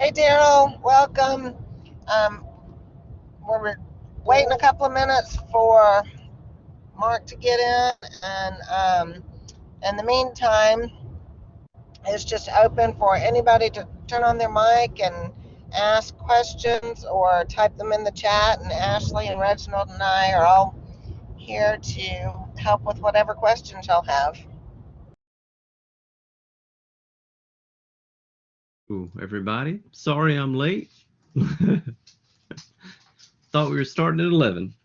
Hey Daryl, welcome. Um, we're waiting a couple of minutes for Mark to get in, and in the meantime, it's just open for anybody to turn on their mic and ask questions or type them in the chat, and Ashley and Reginald and I are all here to help with whatever questions y'all have. Ooh, everybody, sorry I'm late. Thought we were starting at 11,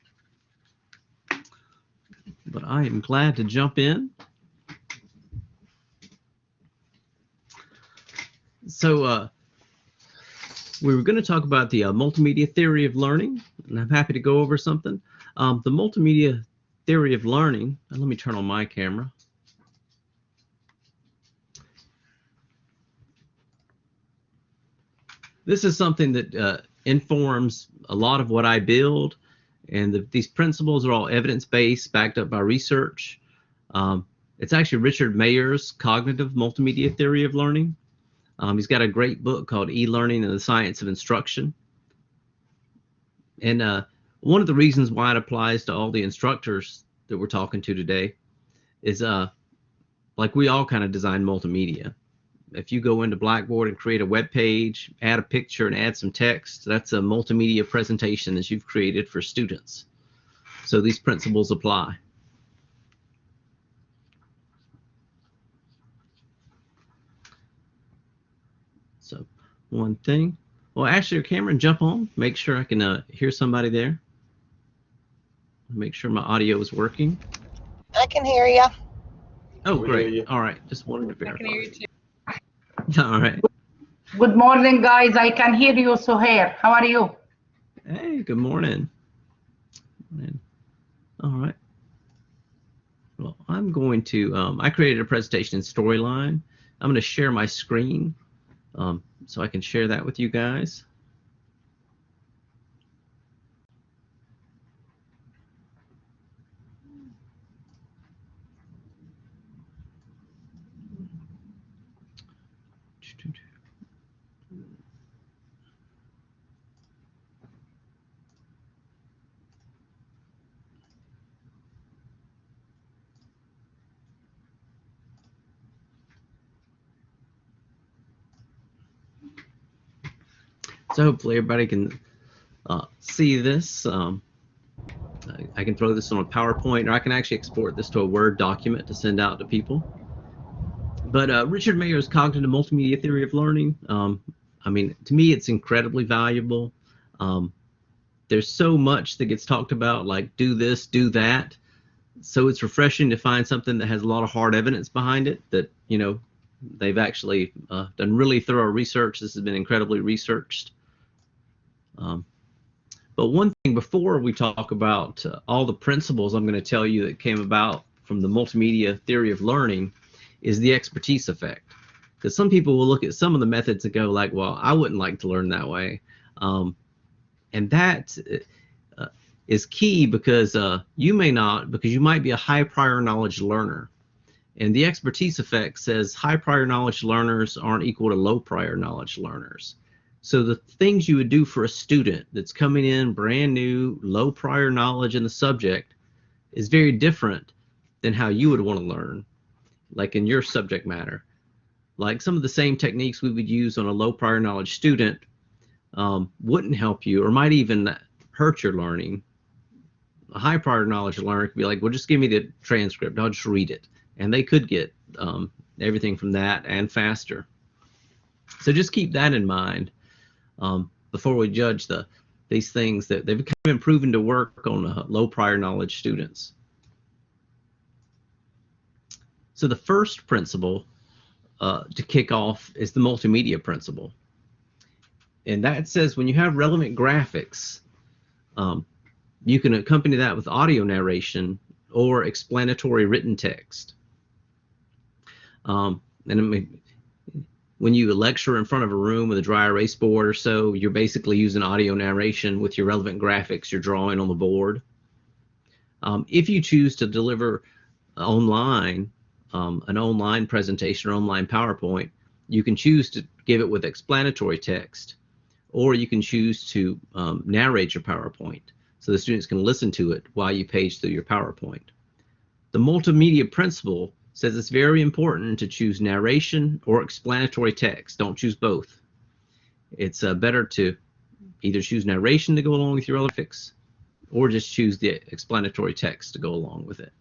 but I am glad to jump in. So we were going to talk about the multimedia theory of learning, and I'm happy to go over something. The multimedia theory of learning, and let me turn on my camera. This is something that informs a lot of what I build, and these principles are all evidence-based, backed up by research. It's actually Richard Mayer's cognitive multimedia theory of learning. He's got a great book called E-Learning and the Science of Instruction. And one of the reasons why it applies to all the instructors that we're talking to today is like we all kind of design multimedia. If you go into Blackboard and create a web page, add a picture and add some text, that's a multimedia presentation that you've created for students. So these principles apply. So one thing, well, Ashley or Cameron, jump on, make sure I can hear somebody there. Make sure my audio is working. I can hear you. Oh, great. All right, just wanted to verify. I can hear you too. All right. Good morning, guys. I can hear you, Suhair. How are you? Hey, good morning. All right. Well, I'm going to, I created a presentation in Storyline. I'm going to share my screen so I can share that with you guys. So hopefully everybody can see this. I can throw this on a PowerPoint, or I can actually export this to a Word document to send out to people. But Richard Mayer's cognitive multimedia theory of learning, I mean, to me, it's incredibly valuable. There's so much that gets talked about, like do this, do that. So it's refreshing to find something that has a lot of hard evidence behind it, that, you know, they've actually done really thorough research. This has been incredibly researched. But one thing before we talk about all the principles I'm going to tell you that came about from the multimedia theory of learning is the expertise effect. Because some people will look at some of the methods and go like, well, I wouldn't like to learn that way. And that is key because you may not, because you might be a high prior knowledge learner. And the expertise effect says high prior knowledge learners aren't equal to low prior knowledge learners. So the things you would do for a student that's coming in brand new, low prior knowledge in the subject is very different than how you would want to learn, like in your subject matter. Like some of the same techniques we would use on a low prior knowledge student wouldn't help you or might even hurt your learning. A high prior knowledge learner could be like, well, just give me the transcript, I'll just read it. And they could get everything from that and faster. So just keep that in mind before we judge these things that they've kind of been proven to work on low prior knowledge students. So the first principle to kick off is the multimedia principle. And that says when you have relevant graphics, you can accompany that with audio narration or explanatory written text. And I mean, when you lecture in front of a room with a dry erase board or so, you're basically using audio narration with your relevant graphics you're drawing on the board. If you choose to deliver online, an online presentation or online PowerPoint, you can choose to give it with explanatory text, or you can choose to narrate your PowerPoint so the students can listen to it while you page through your PowerPoint. The multimedia principle says it's very important to choose narration or explanatory text. Don't choose both. It's better to either choose narration to go along with your graphics, or just choose the explanatory text to go along with it.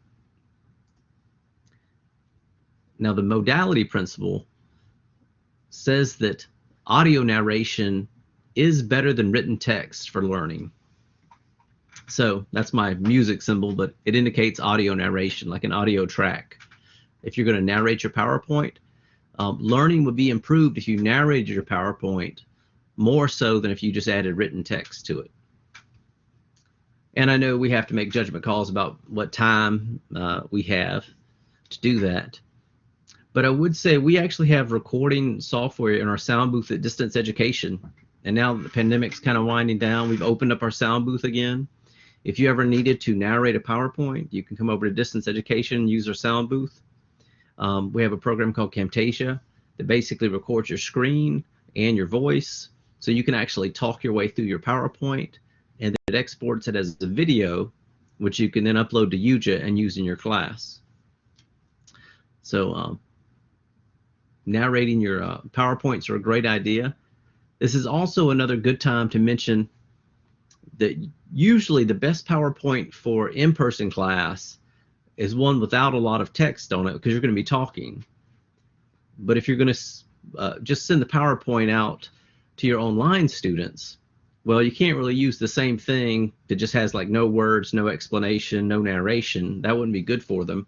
Now, the modality principle says that audio narration is better than written text for learning. So that's my music symbol, but it indicates audio narration, like an audio track. If you're going to narrate your PowerPoint, learning would be improved if you narrated your PowerPoint more so than if you just added written text to it. And I know we have to make judgment calls about what time we have to do that. But I would say we actually have recording software in our sound booth at Distance Education. And now the pandemic's kind of winding down, we've opened up our sound booth again. If you ever needed to narrate a PowerPoint, you can come over to Distance Education and use our sound booth. We have a program called Camtasia that basically records your screen and your voice, so you can actually talk your way through your PowerPoint, and it exports it as a video, which you can then upload to UJA and use in your class. So narrating your PowerPoints are a great idea. This is also another good time to mention that usually the best PowerPoint for in-person class is one without a lot of text on it, because you're going to be talking. But if you're going to just send the PowerPoint out to your online students, well, you can't really use the same thing that just has like no words, no explanation, no narration. That wouldn't be good for them.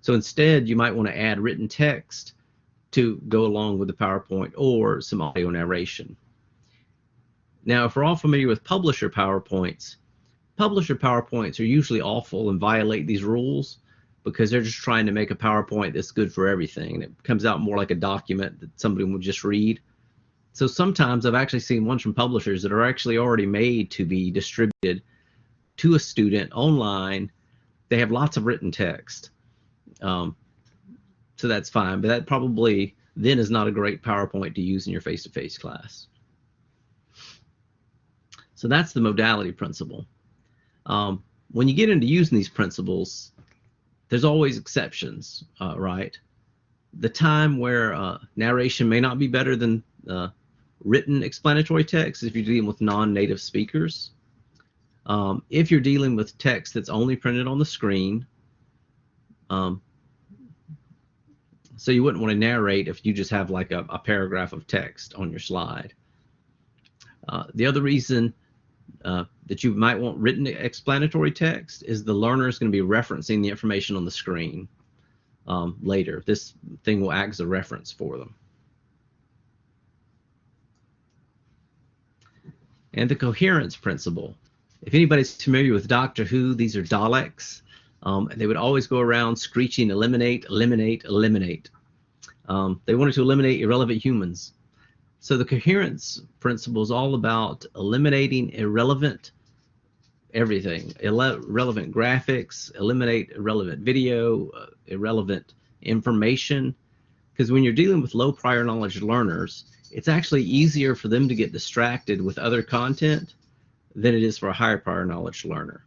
So instead, you might want to add written text to go along with the PowerPoint, or some audio narration. Now, if we're all familiar with publisher PowerPoints are usually awful and violate these rules, because they're just trying to make a PowerPoint that's good for everything, and it comes out more like a document that somebody would just read. So sometimes I've actually seen ones from publishers that are actually already made to be distributed to a student online. They have lots of written text. So that's fine, but that probably then is not a great PowerPoint to use in your face-to-face class. So that's the modality principle. When you get into using these principles, there's always exceptions, right? The time where narration may not be better than written explanatory text if you're dealing with non-native speakers. If you're dealing with text that's only printed on the screen, so you wouldn't want to narrate if you just have like a paragraph of text on your slide. The other reason that you might want written explanatory text is the learner is going to be referencing the information on the screen later. This thing will act as a reference for them. And the coherence principle. If anybody's familiar with Doctor Who, these are Daleks. They would always go around screeching, eliminate, eliminate, eliminate. They wanted to eliminate irrelevant humans. So the coherence principle is all about eliminating irrelevant everything, irrelevant graphics, eliminate irrelevant video, irrelevant information. Because when you're dealing with low prior knowledge learners, it's actually easier for them to get distracted with other content than it is for a higher prior knowledge learner.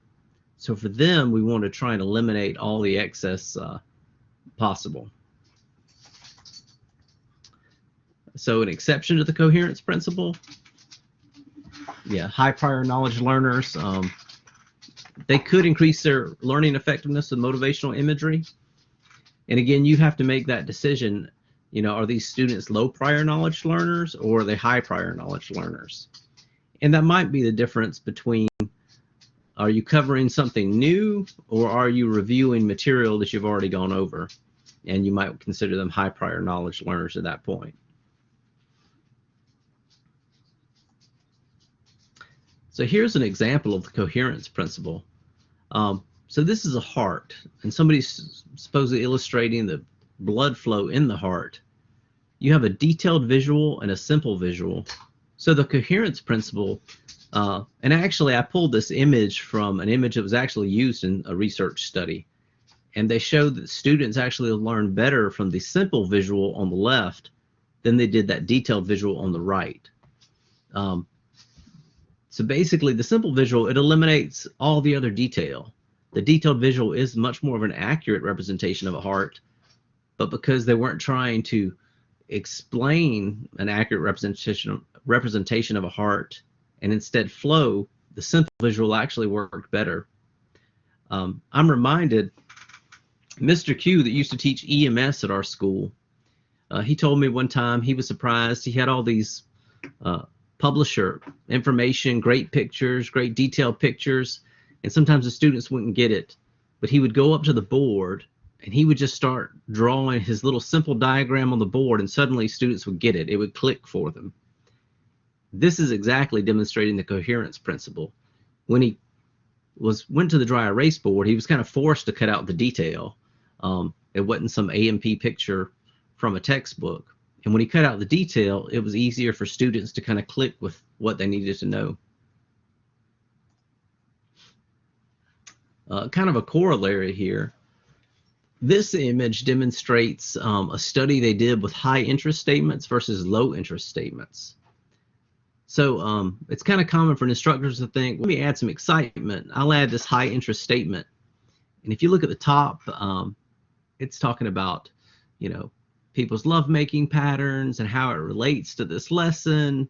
So for them, we want to try and eliminate all the excess possible. So an exception to the coherence principle, yeah, high prior knowledge learners, they could increase their learning effectiveness with motivational imagery. And again, you have to make that decision. You know, are these students low prior knowledge learners, or are they high prior knowledge learners? And that might be the difference between, are you covering something new, or are you reviewing material that you've already gone over? And you might consider them high prior knowledge learners at that point. So here's an example of the coherence principle. So this is a heart, and somebody's supposedly illustrating the blood flow in the heart. You have a detailed visual and a simple visual. So the coherence principle, and actually I pulled this image from an image that was actually used in a research study, and they showed that students actually learn better from the simple visual on the left then they did that detailed visual on the right. So basically, the simple visual, it eliminates all the other detail. The detailed visual is much more of an accurate representation of a heart, but because they weren't trying to explain an accurate representation of a heart and instead flow, the simple visual actually worked better. I'm reminded, Mr. Q that used to teach EMS at our school, he told me one time he was surprised. He had all these publisher information, great pictures, great detailed pictures, and sometimes the students wouldn't get it, but he would go up to the board and he would just start drawing his little simple diagram on the board, and suddenly students would get it. It would click for them. This is exactly demonstrating the coherence principle. When he went to the dry erase board, he was kind of forced to cut out the detail. It wasn't some A&P picture from a textbook. And when he cut out the detail, it was easier for students to kind of click with what they needed to know. Kind of a corollary here. This image demonstrates a study they did with high interest statements versus low interest statements. So it's kind of common for instructors to think, let me add some excitement. I'll add this high interest statement. And if you look at the top, it's talking about, people's lovemaking patterns and how it relates to this lesson,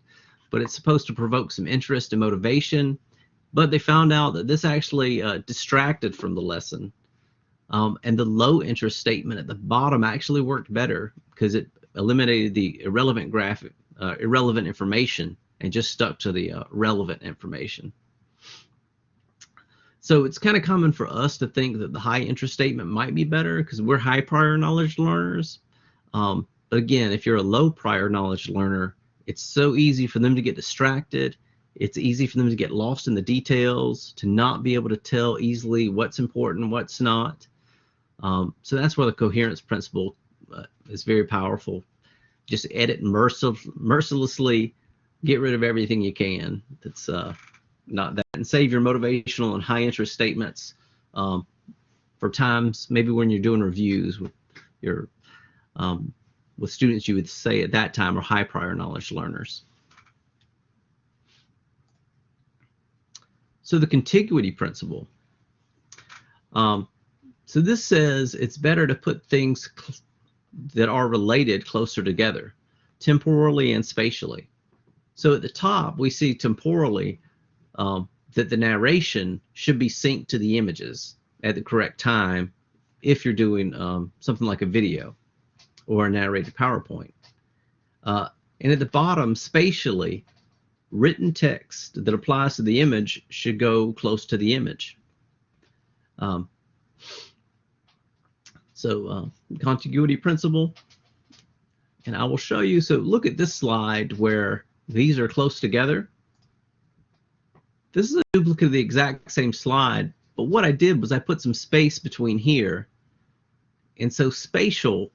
but it's supposed to provoke some interest and motivation. But they found out that this actually distracted from the lesson. And the low interest statement at the bottom actually worked better because it eliminated the irrelevant information and just stuck to the relevant information. So it's kind of common for us to think that the high interest statement might be better because we're high prior knowledge learners. But again, if you're a low prior knowledge learner, it's so easy for them to get distracted. It's easy for them to get lost in the details, to not be able to tell easily what's important, what's not. So that's where the coherence principle is very powerful. Just edit mercilessly, get rid of everything you can that's not that, and save your motivational and high interest statements for times maybe when you're doing reviews with your with students you would say at that time are high prior knowledge learners. So the contiguity principle. So this says it's better to put things that are related closer together, temporally and spatially. So at the top, we see temporally that the narration should be synced to the images at the correct time if you're doing something like a video or a narrated PowerPoint. And at the bottom, spatially, written text that applies to the image should go close to the image. Contiguity principle, and I will show you. So look at this slide where these are close together. This is a duplicate of the exact same slide, but what I did was I put some space between here. And so spatial,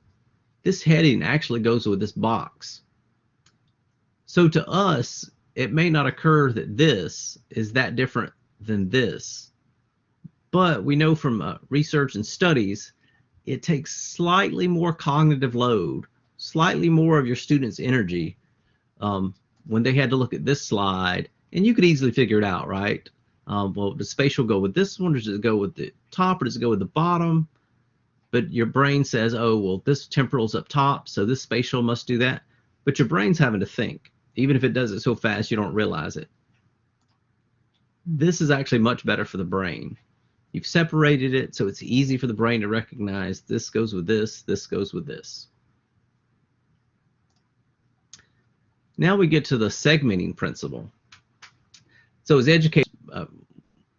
this heading actually goes with this box. So to us, it may not occur that this is that different than this, but we know from research and studies, it takes slightly more cognitive load, slightly more of your students' energy when they had to look at this slide, and you could easily figure it out, right? Well, does spatial go with this one, or does it go with the top, or does it go with the bottom? But your brain says, oh, well, this temporal's up top, so this spatial must do that. But your brain's having to think. Even if it does it so fast, you don't realize it. This is actually much better for the brain. You've separated it, so it's easy for the brain to recognize this goes with this goes with this. Now we get to the segmenting principle. So as educators,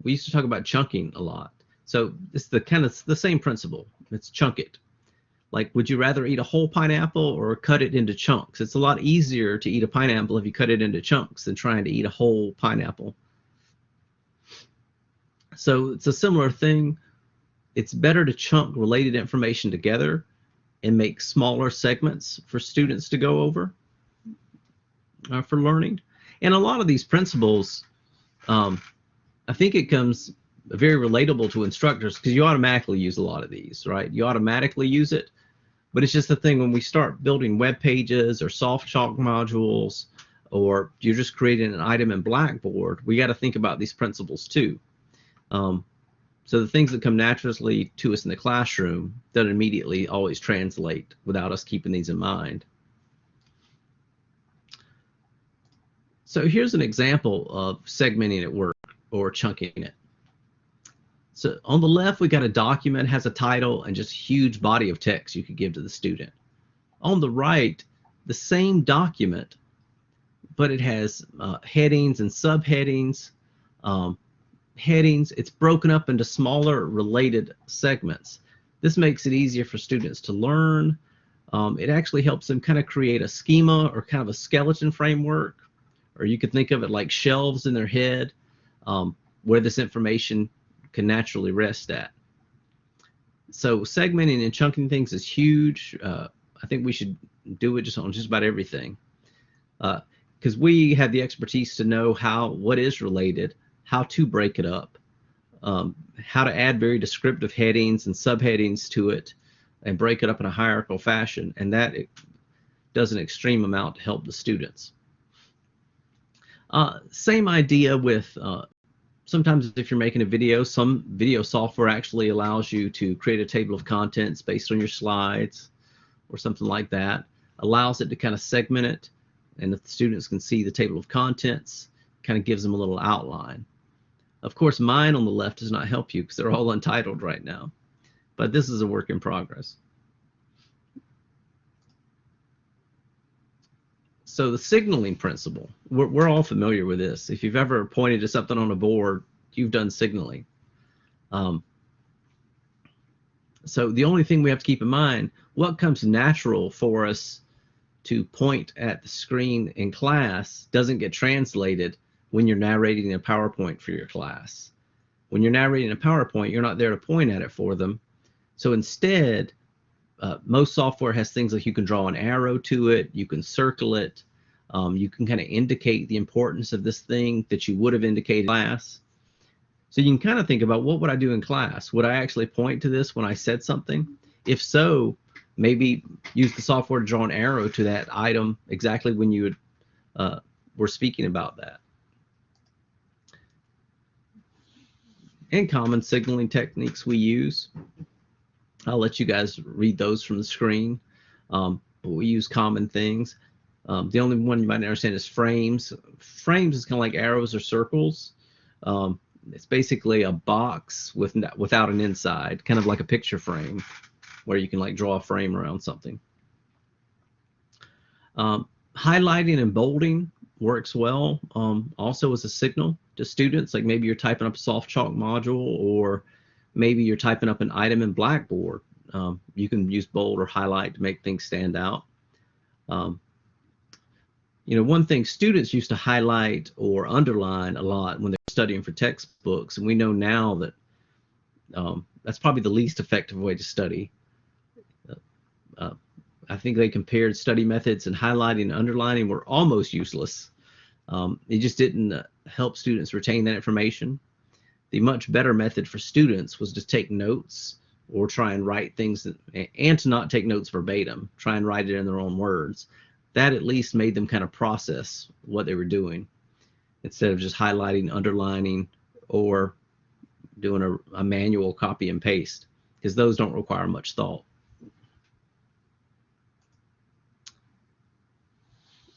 we used to talk about chunking a lot. So it's the kind of the same principle. It's chunk it. Like, would you rather eat a whole pineapple or cut it into chunks? It's a lot easier to eat a pineapple if you cut it into chunks than trying to eat a whole pineapple. So it's a similar thing. It's better to chunk related information together and make smaller segments for students to go over for learning. And a lot of these principles, I think it comes very relatable to instructors because you automatically use a lot of these, right? You automatically use it. But it's just the thing when we start building web pages or soft chalk modules, or you're just creating an item in Blackboard, we got to think about these principles too. So the things that come naturally to us in the classroom don't immediately always translate without us keeping these in mind. So here's an example of segmenting at work or chunking it. So on the left, we got a document, has a title and just a huge body of text you could give to the student. On the right, the same document, but it has headings and subheadings, headings. It's broken up into smaller related segments. This makes it easier for students to learn. It actually helps them kind of create a schema or kind of a skeleton framework, or you could think of it like shelves in their head where this information can naturally rest at. So segmenting and chunking things is huge. I think we should do it just on just about everything, because we have the expertise to know what is related, how to break it up, how to add very descriptive headings and subheadings to it and break it up in a hierarchical fashion, and that it does an extreme amount to help the students. Same idea with sometimes if you're making a video, some video software actually allows you to create a table of contents based on your slides or something like that, allows it to kind of segment it, and if the students can see the table of contents, kind of gives them a little outline. Of course, mine on the left does not help you because they're all untitled right now, but this is a work in progress. So the signaling principle, we're all familiar with this. If you've ever pointed to something on a board, you've done signaling. So the only thing we have to keep in mind, what comes natural for us to point at the screen in class doesn't get translated when you're narrating a PowerPoint for your class. When you're narrating a PowerPoint, you're not there to point at it for them. So instead, most software has things like you can draw an arrow to it, you can circle it, you can kind of indicate the importance of this thing that you would have indicated in class. So you can kind of think about, what would I do in class? Would I actually point to this when I said something? If so, maybe use the software to draw an arrow to that item exactly when you were speaking about that. And common signaling techniques we use, I'll let you guys read those from the screen, but we use common things. The only one you might understand is frames. Frames is kind of like arrows or circles. It's basically a box without an inside, kind of like a picture frame, where you can like draw a frame around something. Highlighting and bolding works well also as a signal to students, like maybe you're typing up a soft chalk module, or maybe you're typing up an item in Blackboard. You can use bold or highlight to make things stand out. You know, one thing, students used to highlight or underline a lot when they're studying for textbooks, and we know now that that's probably the least effective way to study. I think they compared study methods, and highlighting and underlining were almost useless. It just didn't help students retain that information. The much better method for students was to take notes or try and write things and to not take notes verbatim, try and write it in their own words. That at least made them kind of process what they were doing instead of just highlighting, underlining, or doing a manual copy and paste, because those don't require much thought.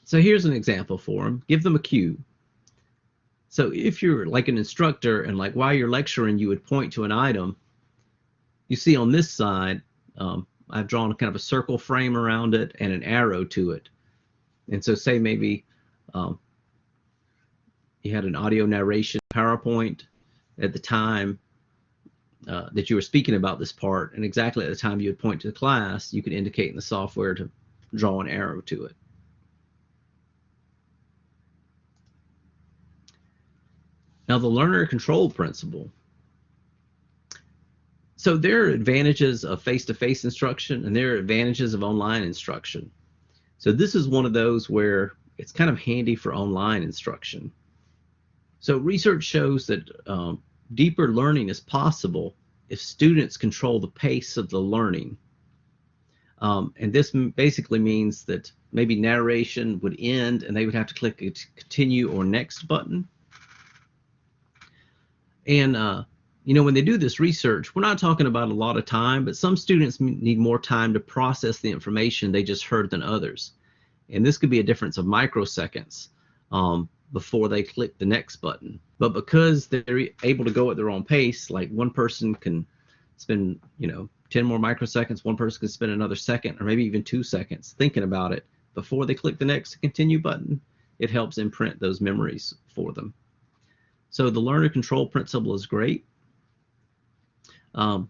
So here's an example for them. Give them a cue. So if you're like an instructor and like while you're lecturing, you would point to an item, you see on this side, I've drawn kind of a circle frame around it and an arrow to it. And so say maybe you had an audio narration PowerPoint at the time that you were speaking about this part, and exactly at the time you would point to the class, you could indicate in the software to draw an arrow to it. Now the learner control principle. So there are advantages of face-to-face instruction and there are advantages of online instruction. So this is one of those where it's kind of handy for online instruction. So research shows that deeper learning is possible if students control the pace of the learning. And this basically means that maybe narration would end and they would have to click a continue or next button. And when they do this research, we're not talking about a lot of time, but some students need more time to process the information they just heard than others. And this could be a difference of microseconds before they click the next button. But because they're able to go at their own pace, like one person can spend 10 more microseconds, one person can spend another second or maybe even 2 seconds thinking about it before they click the next continue button, it helps imprint those memories for them. So the learner control principle is great. I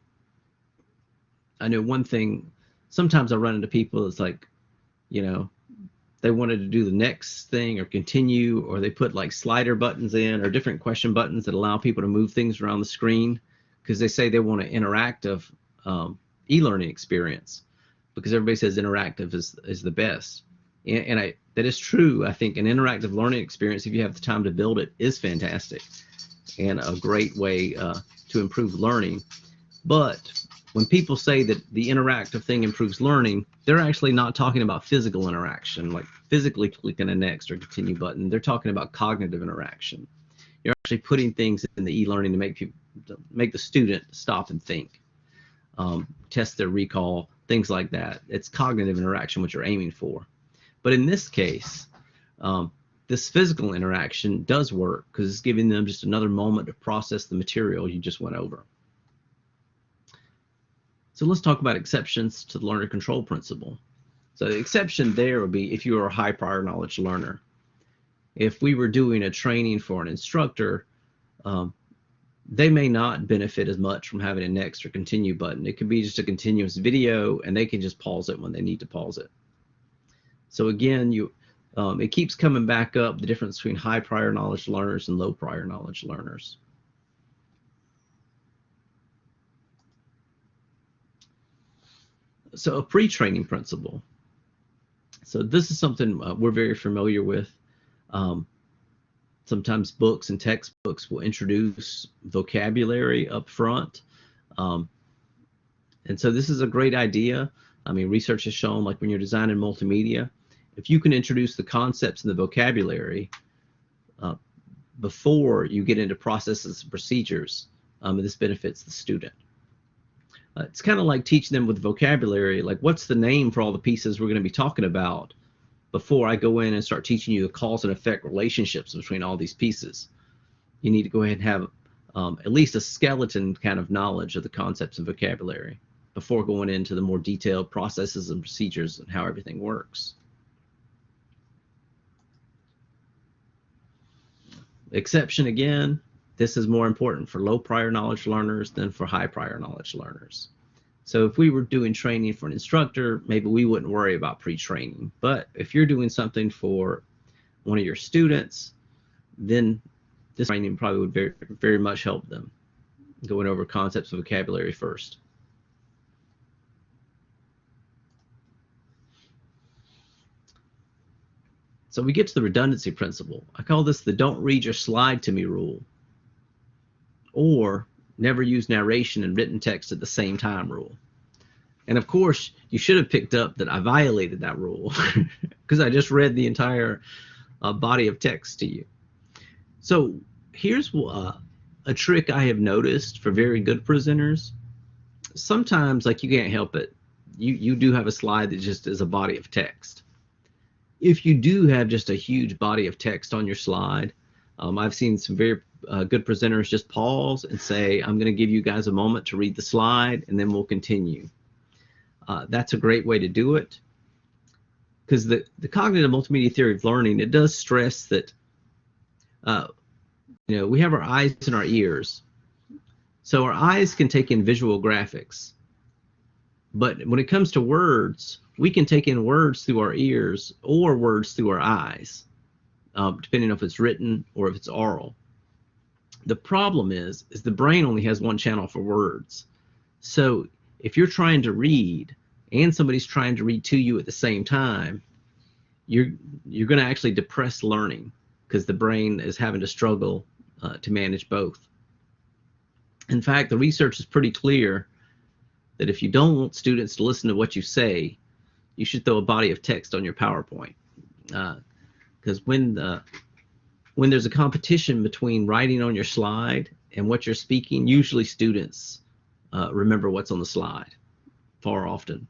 know one thing, sometimes I run into people, it's like, they wanted to do the next thing or continue, or they put like slider buttons in or different question buttons that allow people to move things around the screen because they say they want an interactive e-learning experience because everybody says interactive is the best. And that is true. I think an interactive learning experience, if you have the time to build it, is fantastic and a great way to improve learning. But when people say that the interactive thing improves learning, they're actually not talking about physical interaction, like physically clicking a next or continue button. They're talking about cognitive interaction. You're actually putting things in the e-learning to make the student stop and think, test their recall, things like that. It's cognitive interaction, which you're aiming for. But in this case, this physical interaction does work because it's giving them just another moment to process the material you just went over. So let's talk about exceptions to the learner control principle. So the exception there would be if you are a high prior knowledge learner. If we were doing a training for an instructor, they may not benefit as much from having a next or continue button. It could be just a continuous video and they can just pause it when they need to pause it. So again, it keeps coming back up, the difference between high prior knowledge learners and low prior knowledge learners. So a pre-training principle. So this is something we're very familiar with. Sometimes books and textbooks will introduce vocabulary up front. And so this is a great idea. I mean, research has shown, like when you're designing multimedia, if you can introduce the concepts and the vocabulary before you get into processes and procedures, this benefits the student. It's kind of like teaching them with vocabulary, like what's the name for all the pieces we're going to be talking about before I go in and start teaching you the cause and effect relationships between all these pieces. You need to go ahead and have at least a skeleton kind of knowledge of the concepts and vocabulary before going into the more detailed processes and procedures and how everything works. Exception again, this is more important for low prior knowledge learners than for high prior knowledge learners. So if we were doing training for an instructor, maybe we wouldn't worry about pre-training. But if you're doing something for one of your students, then this training probably would very, very much help them, going over concepts of vocabulary first. So we get to the redundancy principle. I call this the don't read your slide to me rule, or never use narration and written text at the same time rule. And of course, you should have picked up that I violated that rule because I just read the entire body of text to you. So here's a trick I have noticed for very good presenters. Sometimes, like, you can't help it. You do have a slide that just is a body of text. If you do have just a huge body of text on your slide, I've seen some very good presenters just pause and say, I'm going to give you guys a moment to read the slide and then we'll continue. That's a great way to do it, because the cognitive multimedia theory of learning, it does stress that we have our eyes and our ears. So our eyes can take in visual graphics, but when it comes to words, we can take in words through our ears or words through our eyes, depending on if it's written or if it's oral. The problem is the brain only has one channel for words. So if you're trying to read and somebody's trying to read to you at the same time, you're going to actually depress learning because the brain is having to struggle to manage both. In fact, the research is pretty clear that if you don't want students to listen to what you say, you should throw a body of text on your PowerPoint. Because when there's a competition between writing on your slide and what you're speaking, usually students remember what's on the slide far often.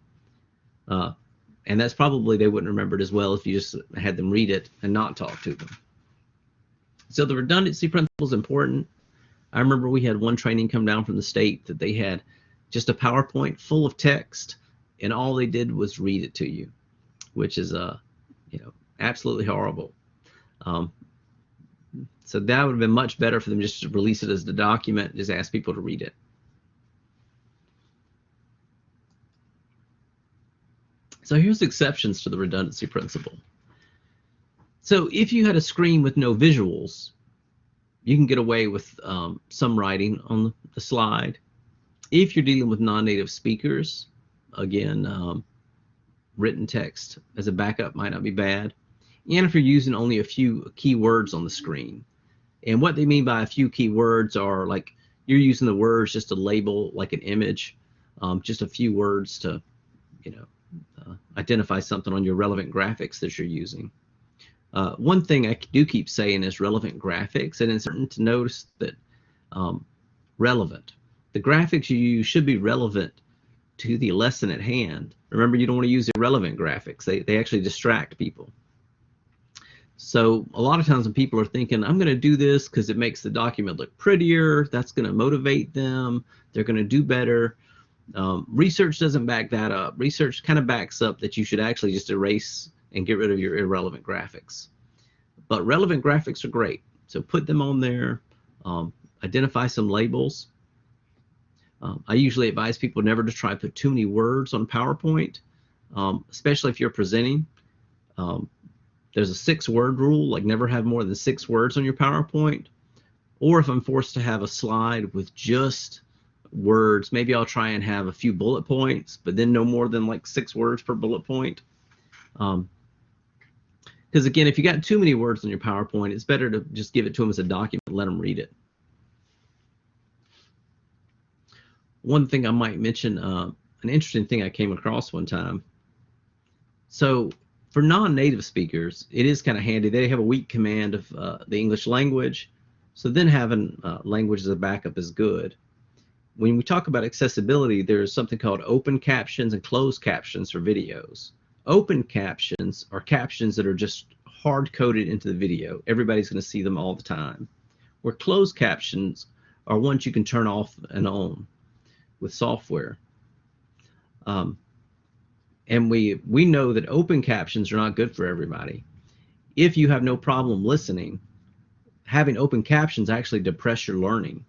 And that's probably, they wouldn't remember it as well if you just had them read it and not talk to them. So the redundancy principle is important. I remember we had one training come down from the state that they had just a PowerPoint full of text, and all they did was read it to you, which is absolutely horrible. So that would have been much better for them just to release it as the document, just ask people to read it. So here's exceptions to the redundancy principle. So if you had a screen with no visuals, you can get away with some writing on the slide. If you're dealing with non-native speakers, again, written text as a backup might not be bad. And if you're using only a few keywords on the screen. And what they mean by a few keywords are like you're using the words just to label like an image, just a few words to, identify something on your relevant graphics that you're using. One thing I do keep saying is relevant graphics, and it's important to notice that relevant. The graphics you use should be relevant to the lesson at hand. Remember, you don't want to use irrelevant graphics. They actually distract people. So a lot of times when people are thinking, I'm going to do this because it makes the document look prettier, that's going to motivate them, they're going to do better. Research doesn't back that up. Research kind of backs up that you should actually just erase and get rid of your irrelevant graphics. But relevant graphics are great. So put them on there, identify some labels. I usually advise people never to try to put too many words on PowerPoint, especially if you're presenting. There's a 6-word rule, like never have more than 6 words on your PowerPoint. Or if I'm forced to have a slide with just words, maybe I'll try and have a few bullet points, but then no more than like 6 words per bullet point. Because again, if you got too many words on your PowerPoint, it's better to just give it to them as a document and let them read it. One thing I might mention, an interesting thing I came across one time. So for non-native speakers, it is kind of handy. They have a weak command of the English language, so then having language as a backup is good. When we talk about accessibility, there's something called open captions and closed captions for videos. Open captions are captions that are just hard-coded into the video. Everybody's going to see them all the time. Where closed captions are ones you can turn off and on with software. And we know that open captions are not good for everybody. If you have no problem listening, having open captions actually depress your learning.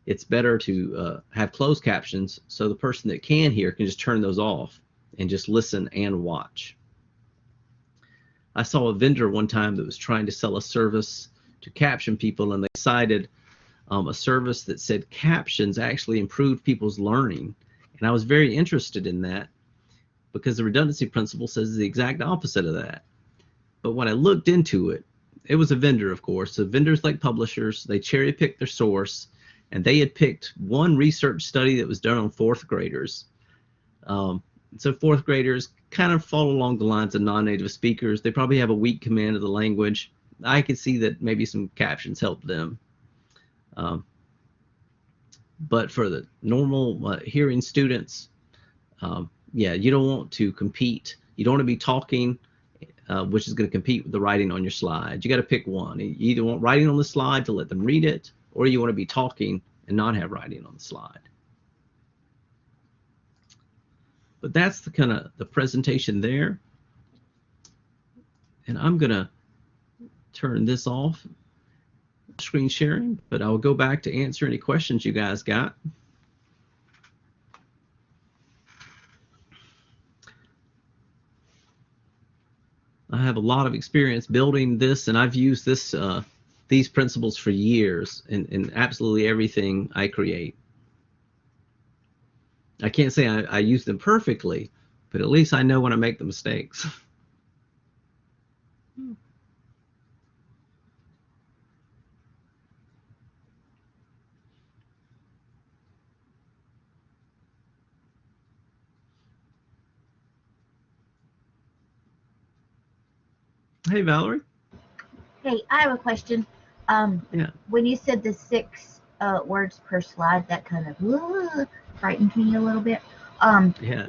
It's better to have closed captions so the person that can hear can just turn those off and just listen and watch. I saw a vendor one time that was trying to sell a service to caption people, and they cited a service that said captions actually improved people's learning. And I was very interested in that because the redundancy principle says the exact opposite of that. But when I looked into it, it was a vendor, of course. So vendors, like publishers, they cherry pick their source, and they had picked one research study that was done on 4th graders. So 4th graders kind of fall along the lines of non-native speakers. They probably have a weak command of the language. I could see that maybe some captions helped them. But for the normal hearing students, yeah, you don't want to compete. You don't want to be talking, which is going to compete with the writing on your slide. You got to pick one. You either want writing on the slide to let them read it, or you want to be talking and not have writing on the slide. But that's the kind of the presentation there. And I'm going to turn this off, screen sharing, but I'll go back to answer any questions you guys got. I have a lot of experience building this, and I've used this these principles for years in absolutely everything I create. I can't say I use them perfectly, but at least I know when I make the mistakes. Hey, Valerie. Hey, I have a question. Yeah. When you said the 6 words per slide, that kind of frightened me a little bit. Yeah.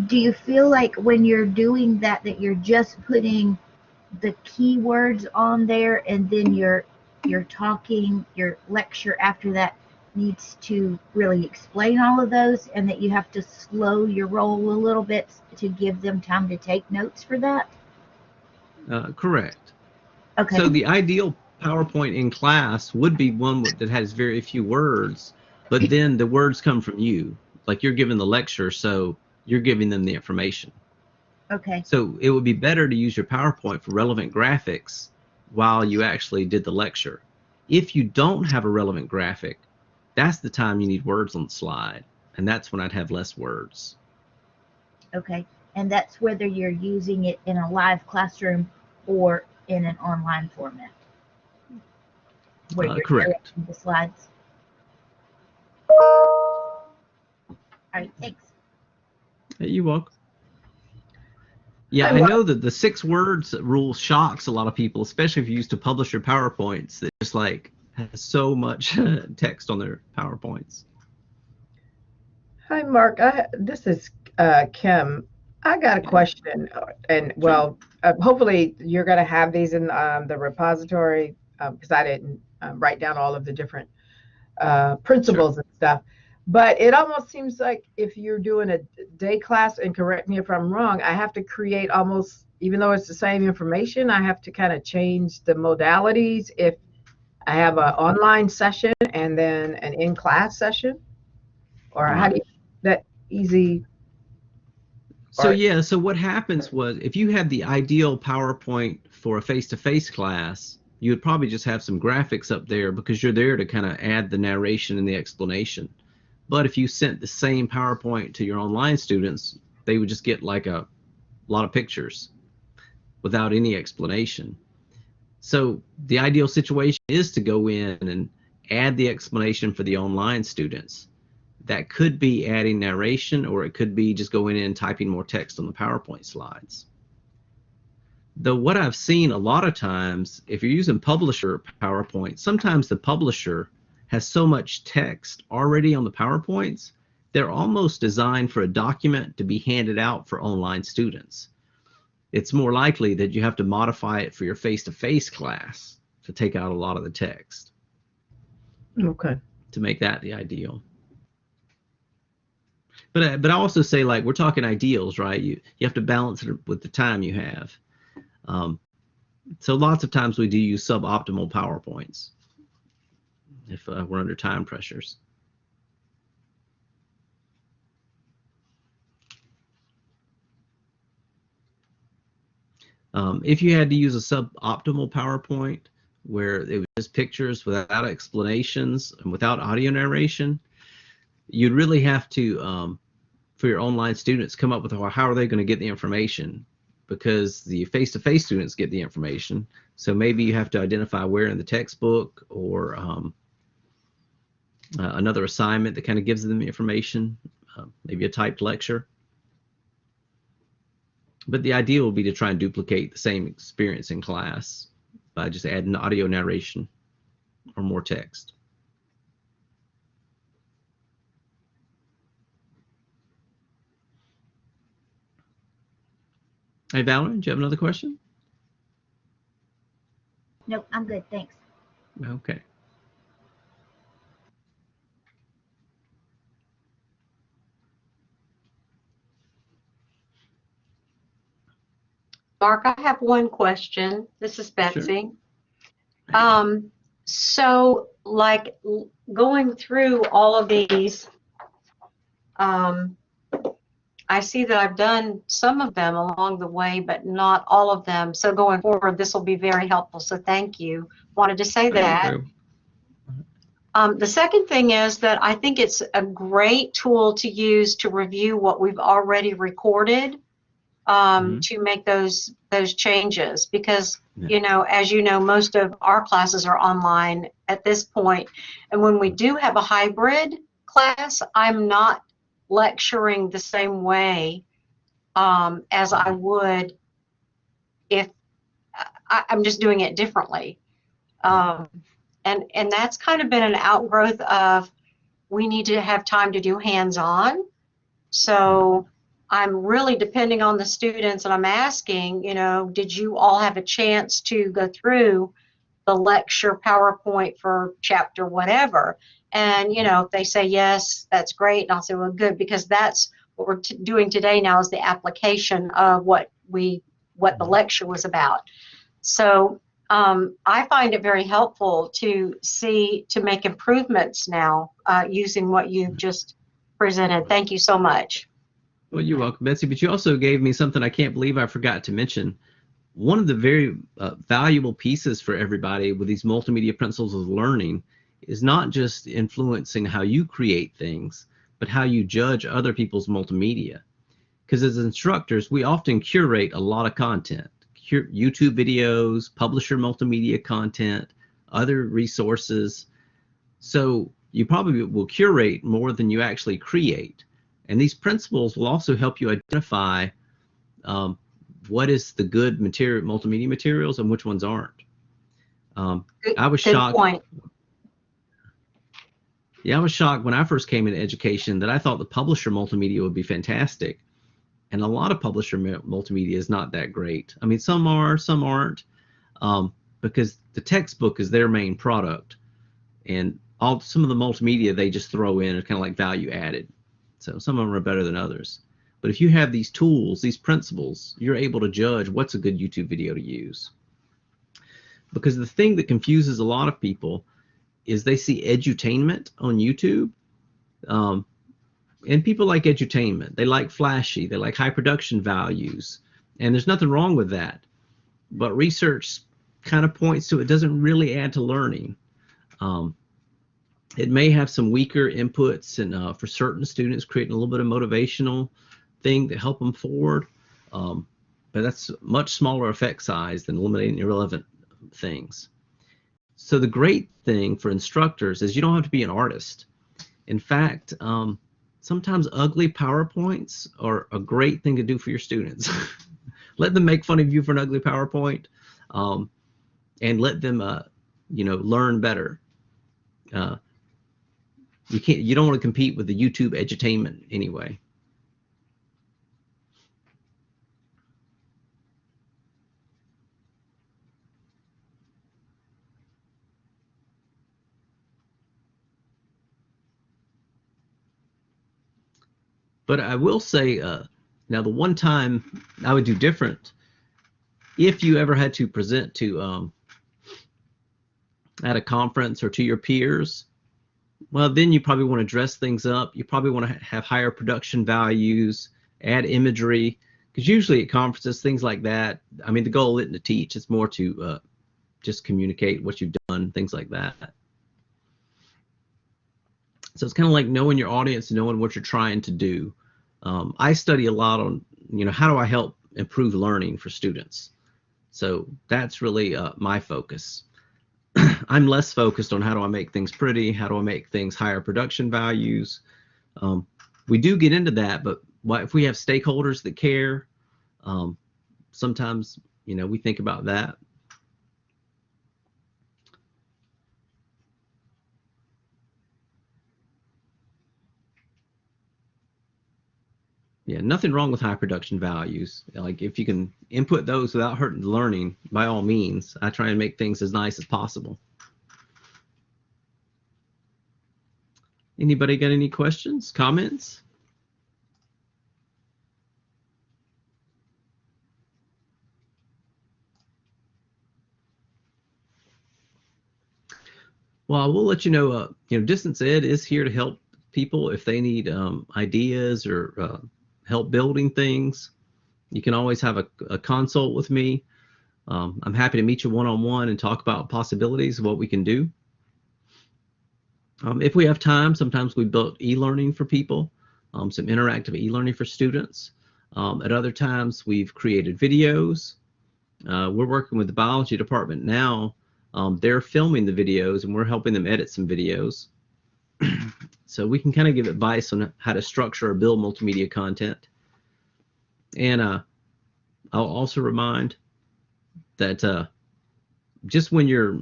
Do you feel like when you're doing that, that you're just putting the keywords on there, and then you're talking, your lecture after that needs to really explain all of those, and that you have to slow your roll a little bit to give them time to take notes for that? Correct. Okay. So the ideal PowerPoint in class would be one that has very few words, but then the words come from you. Like you're giving the lecture, so you're giving them the information. Okay. So it would be better to use your PowerPoint for relevant graphics while you actually did the lecture. If you don't have a relevant graphic, that's the time you need words on the slide, and that's when I'd have less words. Okay. And that's whether you're using it in a live classroom or in an online format where you're Correct. directing the slides. All right, thanks. You're welcome. Yeah, I know that the 6 words rule shocks a lot of people, especially if you used to publish your PowerPoints that just like has so much text on their PowerPoints. Hi, Mark. This is Kim. I got a question, and well, hopefully you're going to have these in the repository because I didn't write down all of the different principles and stuff. But it almost seems like if you're doing a day class, and correct me if I'm wrong, I have to create almost, even though it's the same information, I have to kind of change the modalities if I have an online session and then an in-class session, or how do you that easy? So yeah, so what happens was if you had the ideal PowerPoint for a face-to-face class, you would probably just have some graphics up there because you're there to kind of add the narration and the explanation. But if you sent the same PowerPoint to your online students, they would just get like a lot of pictures without any explanation. So the ideal situation is to go in and add the explanation for the online students. That could be adding narration, or it could be just going in and typing more text on the PowerPoint slides. Though what I've seen a lot of times, if you're using publisher PowerPoint, sometimes the publisher has so much text already on the PowerPoints, they're almost designed for a document to be handed out for online students. It's more likely that you have to modify it for your face-to-face class to take out a lot of the text. Okay. To make that the ideal. But I also say, like, we're talking ideals, right? You have to balance it with the time you have. So lots of times we do use suboptimal PowerPoints if we're under time pressures. If you had to use a suboptimal PowerPoint where it was just pictures without explanations and without audio narration, you'd really have to, for your online students, come up with how are they going to get the information, because the face-to-face students get the information. So maybe you have to identify where in the textbook or another assignment that kind of gives them the information, maybe a typed lecture. But the idea will be to try and duplicate the same experience in class by just adding audio narration or more text. Hey, Valerie, do you have another question? Nope, I'm good, thanks. Okay. Mark, I have one question. This is Betsy. Sure. So like going through all of these, I see that I've done some of them along the way, but not all of them. So going forward, this will be very helpful. So thank you. Wanted to say that. The second thing is that I think it's a great tool to use to review what we've already recorded, to make those changes, because you know, as you know, most of our classes are online at this point, and when we do have a hybrid class, I'm not lecturing the same way as I would if I'm just doing it differently. And that's kind of been an outgrowth of, we need to have time to do hands-on. So I'm really depending on the students, and I'm asking, did you all have a chance to go through the lecture PowerPoint for chapter whatever? And, if they say yes, that's great. And I'll say, well, good, because that's what we're doing today now, is the application of what the lecture was about. So I find it very helpful to make improvements now using what you've just presented. Thank you so much. Well, you're welcome, Betsy, but you also gave me something I can't believe I forgot to mention. One of the very valuable pieces for everybody with these multimedia principles of learning is not just influencing how you create things, but how you judge other people's multimedia. Because as instructors, we often curate a lot of content, YouTube videos, publisher multimedia content, other resources. So you probably will curate more than you actually create. And these principles will also help you identify what is the good multimedia materials and which ones aren't. I was shocked. Good point. Yeah, I was shocked when I first came into education that I thought the publisher multimedia would be fantastic. And a lot of publisher multimedia is not that great. I mean, some are, some aren't, because the textbook is their main product. And some of the multimedia they just throw in are kind of like value added. So some of them are better than others. But if you have these tools, these principles, you're able to judge what's a good YouTube video to use. Because the thing that confuses a lot of people is they see edutainment on YouTube. And people like edutainment. They like flashy. They like high production values. And there's nothing wrong with that. But research kind of points to it doesn't really add to learning. It may have some weaker inputs, and for certain students, creating a little bit of motivational thing to help them forward. But that's a much smaller effect size than eliminating irrelevant things. So the great thing for instructors is you don't have to be an artist. In fact, sometimes ugly PowerPoints are a great thing to do for your students. Let them make fun of you for an ugly PowerPoint, and let them, learn better. You don't want to compete with the YouTube edutainment anyway. But I will say, now the one time I would do different, if you ever had to present to at a conference or to your peers, well, then you probably want to dress things up. You probably want to have higher production values, add imagery, because usually at conferences, things like that, I mean, the goal isn't to teach, it's more to just communicate what you've done, things like that. So it's kind of like knowing your audience, knowing what you're trying to do. I study a lot on, how do I help improve learning for students? So that's really my focus. I'm less focused on how do I make things pretty, how do I make things higher production values. We do get into that, but if we have stakeholders that care, sometimes, we think about that. Yeah, nothing wrong with high production values. Like if you can input those without hurting learning, by all means, I try and make things as nice as possible. Anybody got any questions, comments? Well, I will let you know, Distance Ed is here to help people if they need ideas or help building things. You can always have a consult with me. I'm happy to meet you one-on-one and talk about possibilities of what we can do. If we have time, sometimes we built e-learning for people, some interactive e-learning for students. At other times, we've created videos. We're working with the biology department now. They're filming the videos and we're helping them edit some videos. So we can kind of give advice on how to structure or build multimedia content. And I'll also remind that just when you're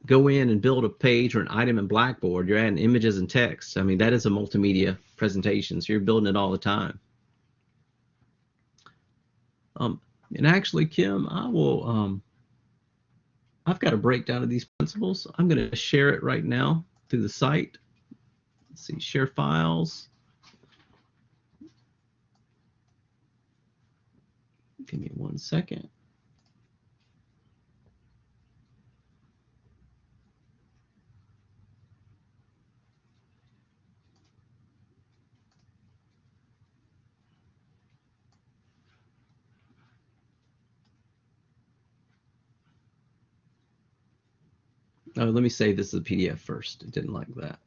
go in and build a page or an item in Blackboard, you're adding images and text. I mean, that is a multimedia presentation, so you're building it all the time. And actually, Kim, I will, I've got a breakdown of these principles. I'm going to share it right now through the site. Let's see, share files. Give me 1 second. Oh, let me save this as a PDF first. It didn't like that.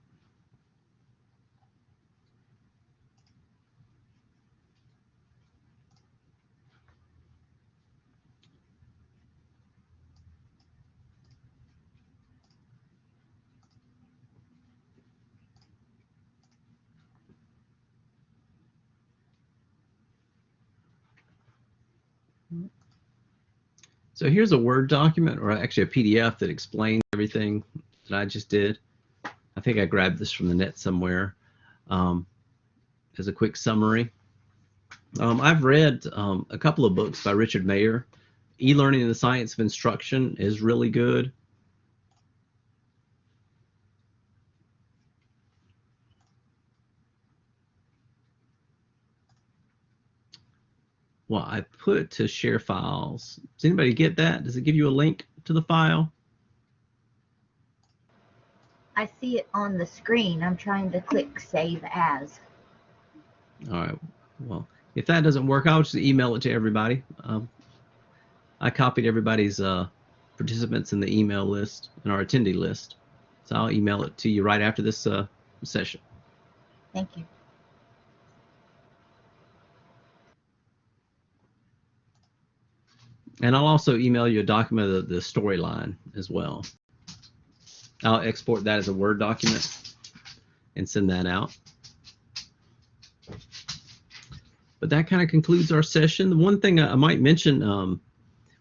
So here's a Word document, or actually a PDF that explains everything that I just did. I think I grabbed this from the net somewhere as a quick summary. I've read a couple of books by Richard Mayer. E-Learning and the Science of Instruction is really good. Well, I put to share files. Does anybody get that? Does it give you a link to the file? I see it on the screen. I'm trying to click save as. All right. Well, if that doesn't work, I'll just email it to everybody. I copied everybody's participants in the email list and our attendee list. So I'll email it to you right after this session. Thank you. And I'll also email you a document of the storyline as well. I'll export that as a Word document and send that out. But that kind of concludes our session. The one thing I might mention,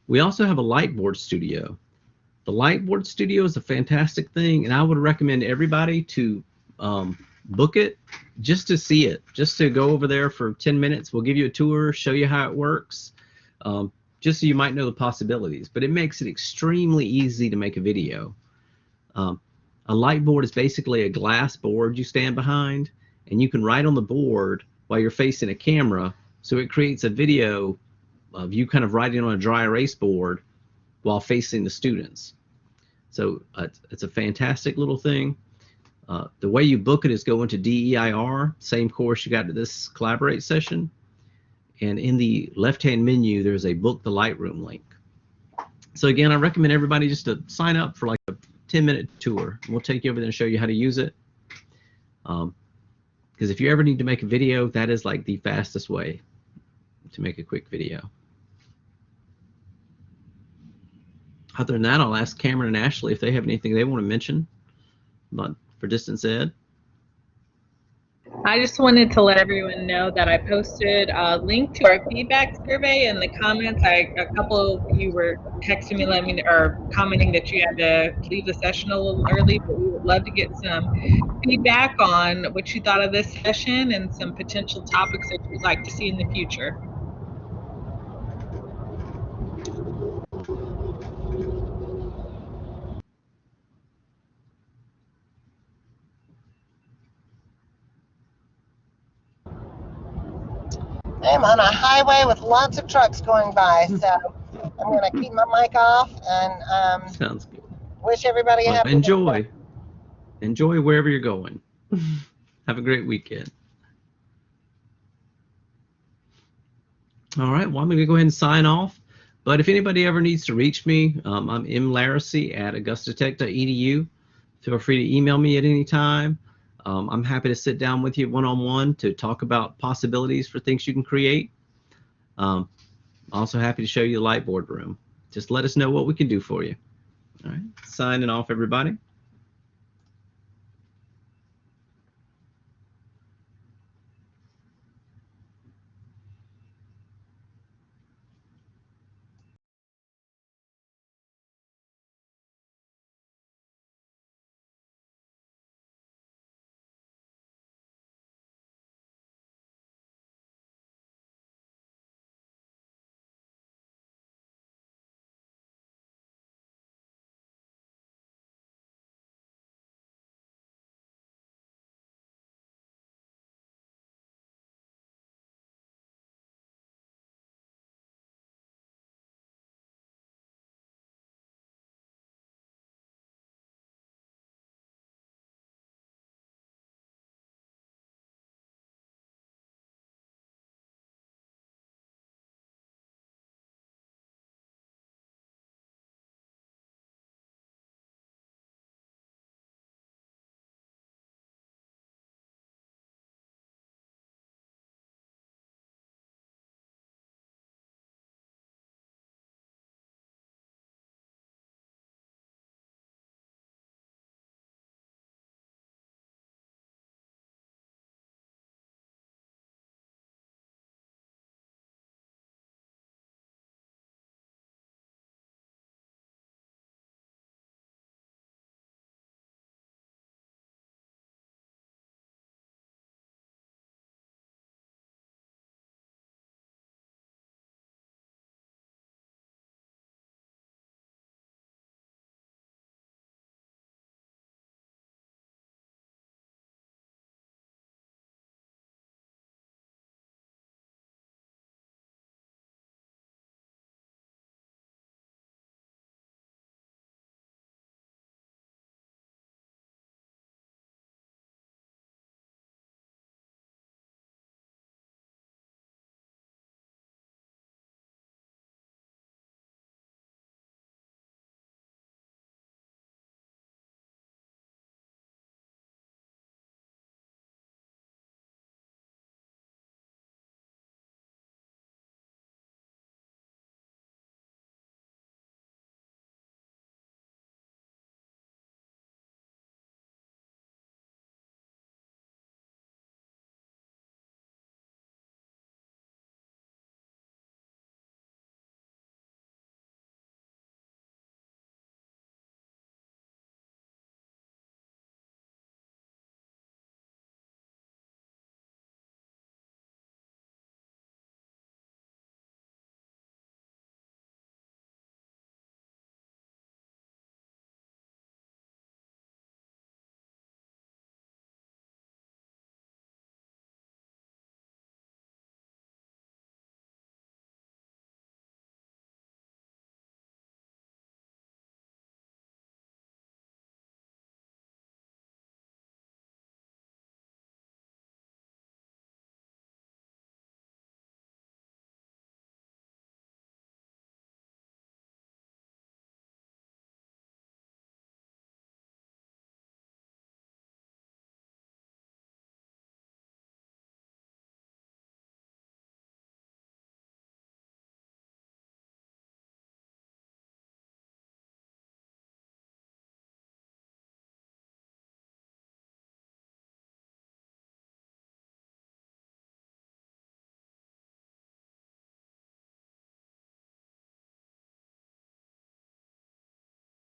we also have a Lightboard Studio. The Lightboard Studio is a fantastic thing, and I would recommend everybody to book it just to see it, just to go over there for 10 minutes. We'll give you a tour, show you how it works, just so you might know the possibilities. But it makes it extremely easy to make a video. A Lightboard is basically a glass board you stand behind, and you can write on the board while you're facing a camera, so it creates a video of you kind of writing on a dry erase board while facing the students. So it's a fantastic little thing. The way you book it is go into DEIR, same course you got to this Collaborate session, and in the left-hand menu there's a Book the Lightroom link. So again, I recommend everybody just to sign up for like a 10-minute tour. We'll take you over there and show you how to use it. Because if you ever need to make a video, that is like the fastest way to make a quick video. Other than that, I'll ask Cameron and Ashley if they have anything they want to mention about for distance ed. I just wanted to let everyone know that I posted a link to our feedback survey in the comments. A couple of you were texting me, letting me, or commenting that you had to leave the session a little early, but we would love to get some feedback on what you thought of this session and some potential topics that you'd like to see in the future. I'm on a highway with lots of trucks going by, so I'm going to keep my mic off and Sounds good. wish everybody a Well, happy enjoy. Enjoy wherever you're going. Have a great weekend. All right, well, I'm going to go ahead and sign off. But if anybody ever needs to reach me, I'm mlarissy@augustatech.edu. Feel free to email me at any time. I'm happy to sit down with you one-on-one to talk about possibilities for things you can create. Also happy to show you the Lightboard room. Just let us know what we can do for you. All right, signing off, everybody.